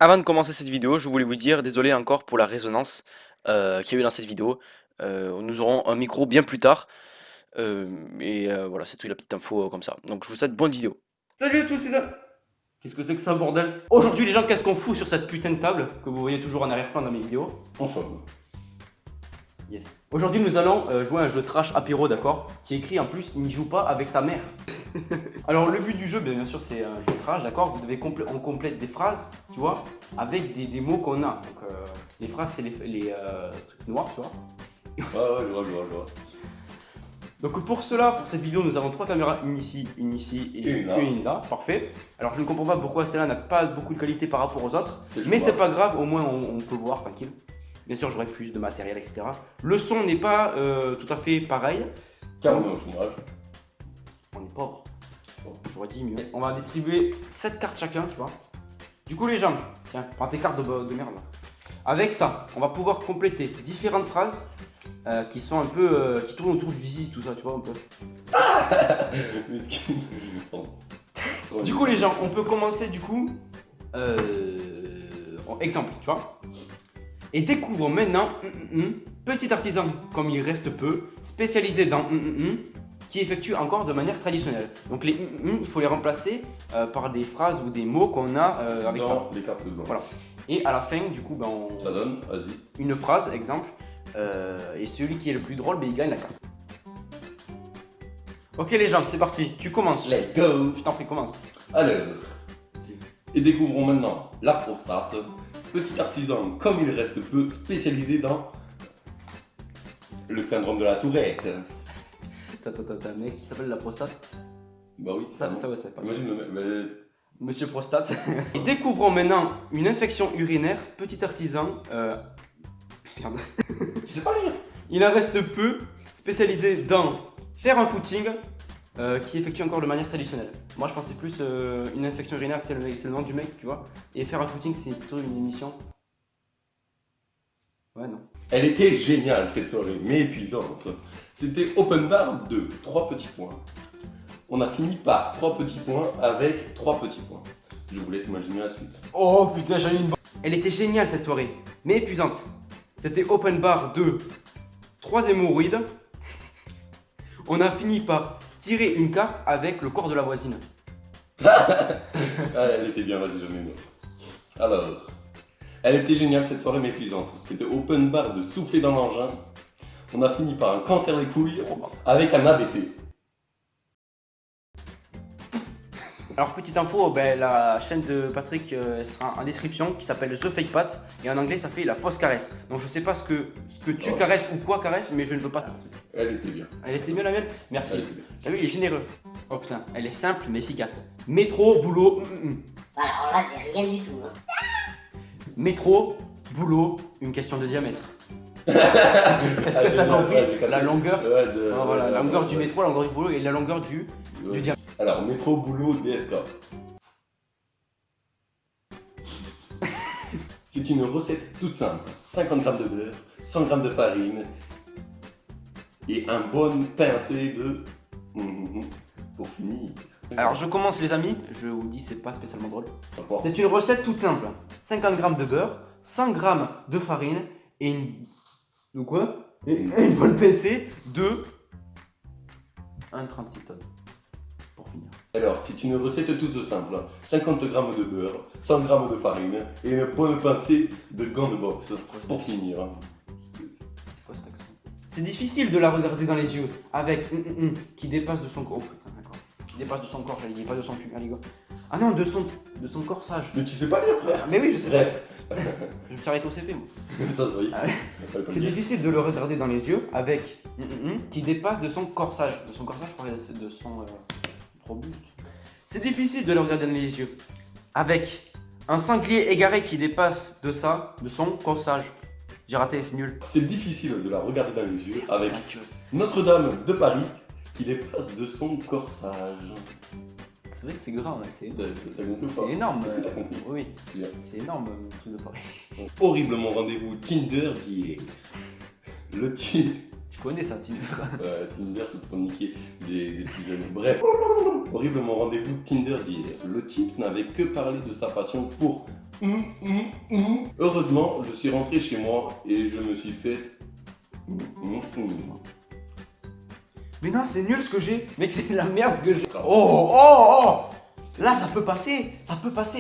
Avant de commencer cette vidéo, je voulais vous dire désolé encore pour la résonance qu'il y a eu dans cette vidéo. Nous aurons un micro bien plus tard. Voilà, c'est tout la petite info comme ça. Donc je vous souhaite bonne vidéo. Salut à tous les gars. Qu'est-ce que c'est que ça bordel? Aujourd'hui les gens, qu'est-ce qu'on fout sur cette putain de table que vous voyez toujours en arrière-plan dans mes vidéos? En somme. Yes. Aujourd'hui nous allons jouer à un jeu trash apéro, d'accord? Qui est écrit en plus, il n'y joue pas avec ta mère. Alors le but du jeu, bien sûr, c'est un jeu trash, d'accord? Vous devez on complète des phrases, tu vois, avec des mots qu'on a. Donc les phrases, c'est les trucs noirs, tu vois. Ouais, je vois. Donc pour cela, pour cette vidéo, nous avons 3 caméras, une ici et une là. Parfait. Alors je ne comprends pas pourquoi celle-là n'a pas beaucoup de qualité par rapport aux autres, mais c'est pas grave, au moins on peut voir tranquille. Bien sûr, j'aurai plus de matériel, etc. Le son n'est pas tout à fait pareil. Car on est au chômage. On est pauvre. J'aurais dit mieux. On va distribuer 7 cartes chacun, tu vois. Du coup, les gens, tiens, prends tes cartes de merde là. Avec ça, on va pouvoir compléter différentes phrases qui sont un peu. Qui tournent autour du zizi, tout ça, tu vois, un peu. Mesquine. Du coup, les gens, on peut commencer du coup. Exemple, tu vois. Et découvre maintenant petit artisan, comme il reste peu, spécialisé dans qui effectue encore de manière traditionnelle. Donc les il faut les remplacer par des phrases ou des mots qu'on a avec ça. Les cartes dedans. Voilà. Et à la fin, du coup, Ça donne, vas-y. une phrase, exemple, et celui qui est le plus drôle, il gagne la carte. Ok les gens, c'est parti, tu commences. Let's go. Je t'en prie, commence. Alors, et découvrons maintenant la prostate. Petit artisan, comme il reste peu, spécialisé dans le syndrome de la Tourette. T'as un mec qui s'appelle la prostate. Bah oui, Ça ouais, c'est pas. Imagine le mec. Monsieur Prostate. Et découvrons maintenant une infection urinaire, petit artisan. Merde. Tu sais pas lire. Il en reste peu, spécialisé dans faire un footing, qui effectue encore de manière traditionnelle. Moi je pensais plus une infection urinaire, c'est le nom du mec, tu vois. Et faire un footing, c'est plutôt une émission. Ouais, non. Elle était géniale cette soirée, mais épuisante. C'était open bar de 3 petits points. On a fini par 3 petits points avec 3 petits points. Je vous laisse imaginer la suite. Oh putain, j'avais une. Elle était géniale cette soirée, mais épuisante. C'était open bar de 3 hémorroïdes. On a fini par tirer une carte avec le corps de la voisine. Ah, elle était bien, vas-y, j'en ai une autre. Alors, elle était géniale cette soirée, mais épuisante. C'était open bar de souffler dans l'engin. On a fini par un cancer des couilles avec un AVC. Alors petite info, la chaîne de Patrick sera en description, qui s'appelle The Fake Pat, et en anglais ça fait la fausse caresse. Donc je sais pas ce que tu caresses ou quoi caresse, mais je ne veux pas. Elle était bien. Elle était bien la mienne? Merci. Elle était bien. T'as vu, il est généreux. Oh putain, elle est simple mais efficace. Métro, boulot. Alors là, j'ai rien du tout. Hein. Métro, boulot, une question de diamètre. Est-ce que t'as compris la longueur? Voilà, la longueur du métro, la longueur du boulot et la longueur du diamètre. Alors, métro, boulot, DSK. C'est une recette toute simple. 50 g de beurre, 100 g de farine et un bon pincé de... pour finir. Alors je commence les amis, je vous dis c'est pas spécialement drôle. Rapport. C'est une recette toute simple. 50 g de beurre, 100 g de farine et une... De quoi? Et une bonne pincée de... 1,36 tonnes. Pour finir. Alors, c'est une recette toute simple. 50 g de beurre, 100 g de farine et une bonne pincée de gants de boxe pour finir. C'est quoi cet accent? C'est difficile de la regarder dans les yeux avec qui dépasse de son corps. Oh putain, d'accord. Qui dépasse de son corps, j'allais dire, pas de son cul. Allez, go. Ah non, de son corsage. Mais tu sais pas lire, frère. Mais oui, je sais. Bref. Je me suis arrêté au CP, moi. Ça se voyait. Ah ouais. C'est difficile de le regarder dans les yeux avec qui dépasse de son corsage. De son corsage, je crois que c'est de son robuste. C'est difficile de le regarder dans les yeux avec un sanglier égaré qui dépasse de ça, de son corsage. J'ai raté, c'est nul. C'est difficile de la regarder dans les yeux avec Notre-Dame de Paris qui dépasse de son corsage. C'est vrai que c'est grand, hein, T'as compris ou pas? c'est énorme. Est-ce que t'as compris? Oui, Bien. c'est énorme le truc de Paris. Horrible mon rendez-vous Tinder d'hier. Le type Tu connais ça, Tinder. Tinder, c'est pour niquer des petits jeunes. Bref, horrible mon rendez-vous Tinder d'hier. Le type n'avait que parlé de sa passion pour Heureusement, je suis rentré chez moi et je me suis fait Mais non, c'est nul ce que j'ai. Mec, c'est de la merde ce que j'ai. Oh. Là, ça peut passer.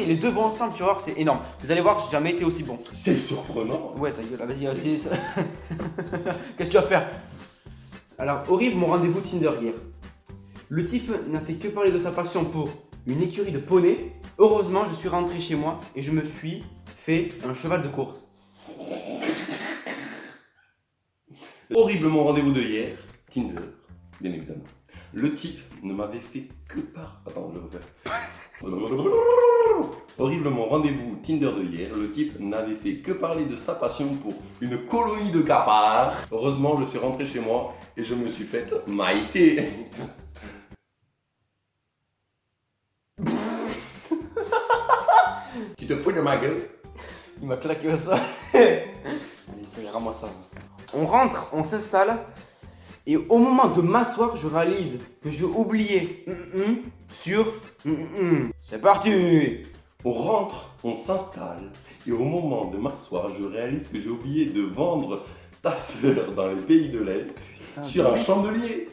Les deux vont ensemble, tu vois, c'est énorme. Vous allez voir, j'ai jamais été aussi bon. C'est surprenant. Ouais, ta gueule, vas-y. Qu'est-ce que tu vas faire? Alors, horrible mon rendez-vous Tinder hier. Le type n'a fait que parler de sa passion pour une écurie de poney. Heureusement, je suis rentré chez moi et je me suis fait un cheval de course. Horrible mon rendez-vous de hier. Tinder, bien évidemment. Le type ne m'avait fait que par... Attends, je refais. Horrible mon rendez-vous Tinder de hier. Le type n'avait fait que parler de sa passion pour une colonie de cafards. Heureusement, je suis rentré chez moi et je me suis fait maïter. Tu te fous de ma gueule? Il m'a claqué au sol. Allez, ça ira, moi ça. On rentre, on s'installe. Et au moment de m'asseoir, je réalise que j'ai oublié sur C'est parti. On rentre, on s'installe, et au moment de m'asseoir, je réalise que j'ai oublié de vendre ta sœur dans les pays de l'Est sur un chandelier.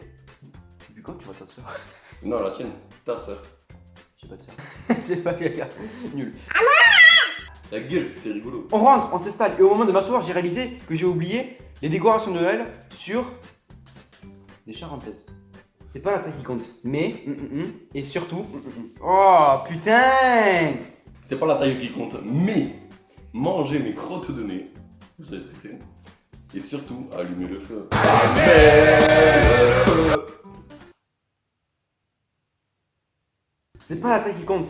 Depuis quand tu vois ta soeur? Non, la tienne, ta sœur. J'ai pas de soeur. J'ai pas quelqu'un. Nul. La gueule, c'était rigolo. On rentre, on s'installe. Et au moment de m'asseoir, j'ai réalisé que j'ai oublié les décorations de Noël sur des charentaises. C'est pas la taille qui compte, mais et surtout. Oh putain! C'est pas la taille qui compte, mais manger mes crottes de nez, vous savez ce que c'est? Et surtout, allumer le feu. C'est pas la taille qui compte,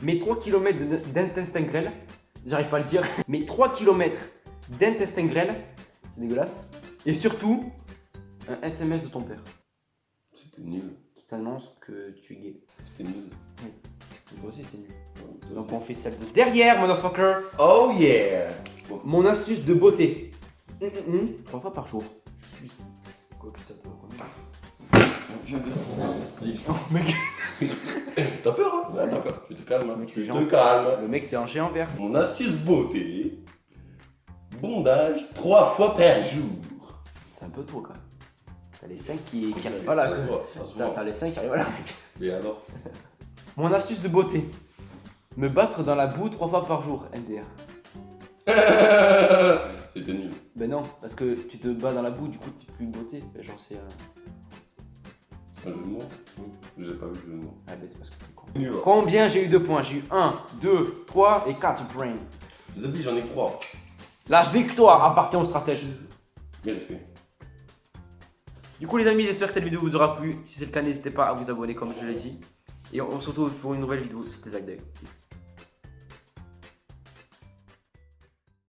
mais 3 km d'intestin grêle, j'arrive pas à le dire, mais 3 km d'intestin grêle, c'est dégueulasse. Et surtout, un SMS de ton père C'était nul. qui t'annonce que tu es gay. C'était nul. Toi aussi c'est nul. Toi Donc aussi. on fait celle de derrière, motherfucker. Oh yeah! Mon astuce de beauté. 3 fois par jour. Je suis. Quoi que ça peut Oh mec. T'as peur, hein? Ouais, t'as peur. Tu te calmes, hein? Mec, Tu c'est te gentil. calmes. Le mec c'est un chien en vert. Mon astuce beauté, bondage 3 fois par jour. C'est un peu trop quand même. T'as les 5 qui Ça arrivent pas là. se voit, ça se voit. T'as les 5 qui arrivent pas là mec. Et alors? Mon astuce de beauté. Me battre dans la boue 3 fois par jour, MDR. C'était nul. Ben non, parce que tu te bats dans la boue, du coup t'es plus de beauté. Ben, genre c'est. Un jeu de mots? J'ai pas vu le jeu de mots. Ah ben c'est parce que t'es con. Nul. Combien j'ai eu de points? J'ai eu 1, 2, 3 et 4 points. Zabi, j'en ai que 3. La victoire appartient au stratège. Mes respects. Du coup les amis, j'espère que cette vidéo vous aura plu. Si c'est le cas, n'hésitez pas à vous abonner comme je l'ai dit. Et on se retrouve pour une nouvelle vidéo. C'était Zach Day. Peace.